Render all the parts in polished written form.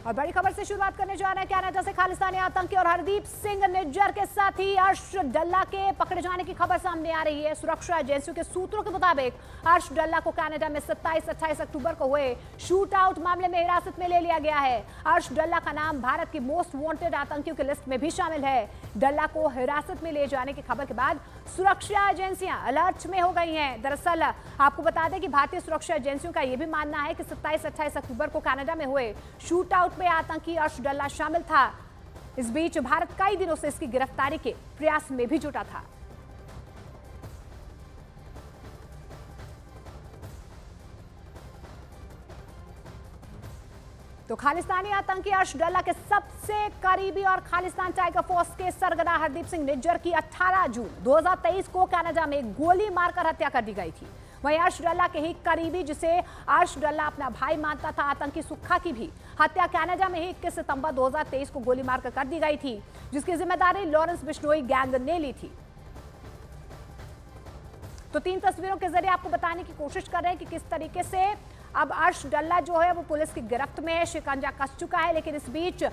और बड़ी खबर से शुरुआत करने जा रहे हैं। कनाडा से खालिस्तानी आतंकी और हरदीप सिंह निज्जर के साथी अर्श डल्ला के पकड़े जाने की खबर सामने आ रही है। सुरक्षा एजेंसियों के सूत्रों के मुताबिक अर्श डल्ला को कनाडा में 27-28 अक्टूबर को हुए शूट आउट मामले में हिरासत में ले लिया गया है। अर्श डल्ला का नाम भारत की मोस्ट वांटेड आतंकियों की लिस्ट में भी शामिल है। डल्ला को हिरासत में ले जाने की खबर के बाद सुरक्षा एजेंसियां अलर्ट में हो गई हैं। दरअसल आपको बता दें कि भारतीय सुरक्षा एजेंसियों का यह भी मानना है कि 27-28 अक्टूबर को कनाडा में हुए शूट आउट में आतंकी अर्श डल्ला शामिल था। इस बीच भारत कई दिनों से इसकी गिरफ्तारी के प्रयास में भी जुटा था। तो खालिस्तानी आतंकी अर्श डल्ला के सबसे करीबी और खालिस्तान टाइगर फोर्स के सरगना हरदीप सिंह निज्जर की 18 जून 2023 को कनाडा में गोली मारकर हत्या कर दी गई थी। वहीं अर्श डल्ला के ही करीबी, जिसे अर्श डल्ला अपना भाई मानता था, आतंकी सुक्खा की भी हत्या कनाडा में ही 21 सितंबर 2023 को गोली मारकर कर दी गई थी, जिसकी जिम्मेदारी लॉरेंस बिश्नोई गैंग ने ली थी। तो 3 तस्वीरों के जरिए आपको बताने की कोशिश कर रहे हैं कि किस तरीके से अब अर्श डल्ला जो है वो पुलिस की गिरफ्त में है, शिकंजा कस चुका है। लेकिन इस बीच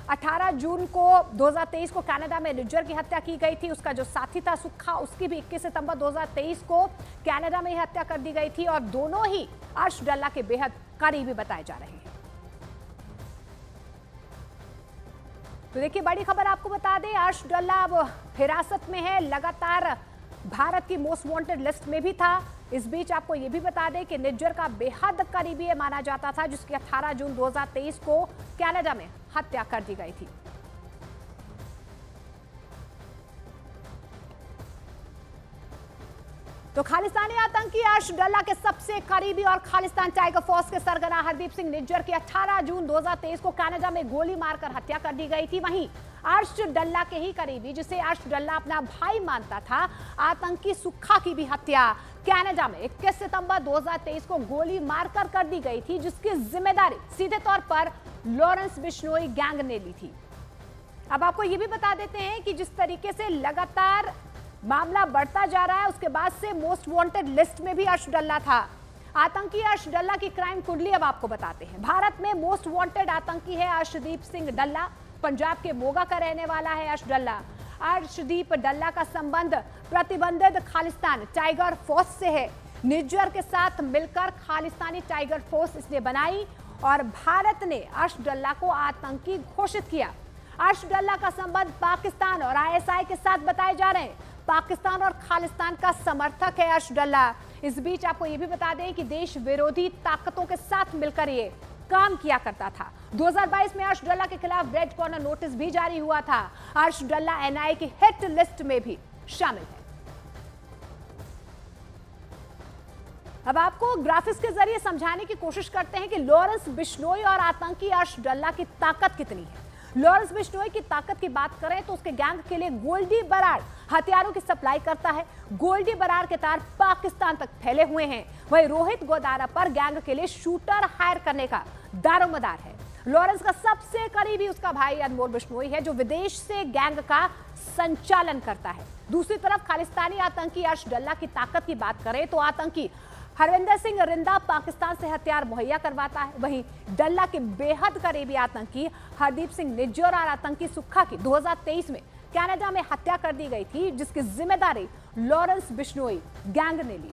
18 जून को 2023 को कनाडा में निज्जर की हत्या की गई थी। उसका जो साथी था सुक्खा, उसकी भी 21 सितंबर 2023 को कनाडा में ही हत्या कर दी गई थी और दोनों ही अर्श डल्ला के बेहद करीबी बताए जा रहे हैं। तो देखिए, बड़ी खबर आपको बता दें, अर्श डल्ला अब हिरासत में है, लगातार भारत की मोस्ट वांटेड लिस्ट में भी था। इस बीच आपको यह भी बता दें कि निज्जर का बेहद करीबी माना जाता था, जिसकी 18 जून 2023 को कनाडा में हत्या कर दी गई थी। तो खालिस्तानी आतंकी अर्श डल्ला के सबसे करीबी और खालिस्तान टाइगर फोर्स के सरगना हरदीप सिंह निज्जर की 18 जून 2023 को कनाडा में गोली मारकर हत्या कर दी गई थी। वहीं अर्श डल्ला के ही करीबी, जिसे अर्श डल्ला अपना भाई मानता था, आतंकी सुक्खा की भी हत्या कनाडा में 21 सितंबर 2023 को गोली मारकर कर दी गई थी, जिसकी जिम्मेदारी सीधे तौर पर लॉरेंस बिश्नोई गैंग ने ली थी। अब आपको यह भी बता देते हैं कि जिस तरीके से लगातार मामला बढ़ता जा रहा है, उसके बाद से मोस्ट वांटेड लिस्ट में भी अर्श डल्ला था। आतंकी अर्श डल्ला की क्राइम कुंडली अब आपको बताते हैं। भारत में मोस्ट वांटेड आतंकी है अर्शदीप सिंह डल्ला। पंजाब के मोगा का रहने वाला है अर्श डल्ला। अर्शदीप डल्ला का संबंध प्रतिबंधित खालिस्तान टाइगर फोर्स से है। निज्जर के साथ मिलकर खालिस्तानी टाइगर फोर्स इसने बनाई और भारत ने अर्श डल्ला को आतंकी घोषित किया। अर्श डल्ला का संबंध पाकिस्तान और आईएसआई के साथ बताए जा रहे हैं। पाकिस्तान और खालिस्तान का समर्थक है अर्श डल्ला। इस बीच आपको यह भी बता दें कि देश विरोधी ताकतों के साथ मिलकर ये काम किया करता था। 2022 में अर्श डल्ला के खिलाफ रेड कॉर्नर नोटिस भी जारी हुआ था। अर्श डल्ला एनआईए की हिट लिस्ट में भी शामिल है। अब आपको ग्राफिक्स के जरिए समझाने की कोशिश करते हैं कि लॉरेंस बिश्नोई और आतंकी अर्श डल्ला की ताकत कितनी है। लॉरेंस बिश्नोई की ताकत की बात करें तो उसके गैंग के लिए गोल्डी बरार हथियारों की सप्लाई करता है। गोल्डी बरार के तार पाकिस्तान तक फैले हुए हैं। वहीं रोहित गोदारा पर गैंग के लिए शूटर हायर करने का दारोमदार है। लॉरेंस का सबसे करीबी उसका भाई अनमोल बिश्नोई है, जो विदेश से गैंग का संचालन करता है। दूसरी तरफ खालिस्तानी आतंकी अर्श डल्ला की ताकत की बात करें तो आतंकी हरविंदर सिंह रिंदा पाकिस्तान से हथियार मुहैया करवाता है। वहीं डल्ला के बेहद करीबी आतंकी हरदीप सिंह निज्जर और आतंकी सुक्खा की 2023 में कनाडा में हत्या कर दी गई थी, जिसकी जिम्मेदारी लॉरेंस बिश्नोई गैंग ने ली।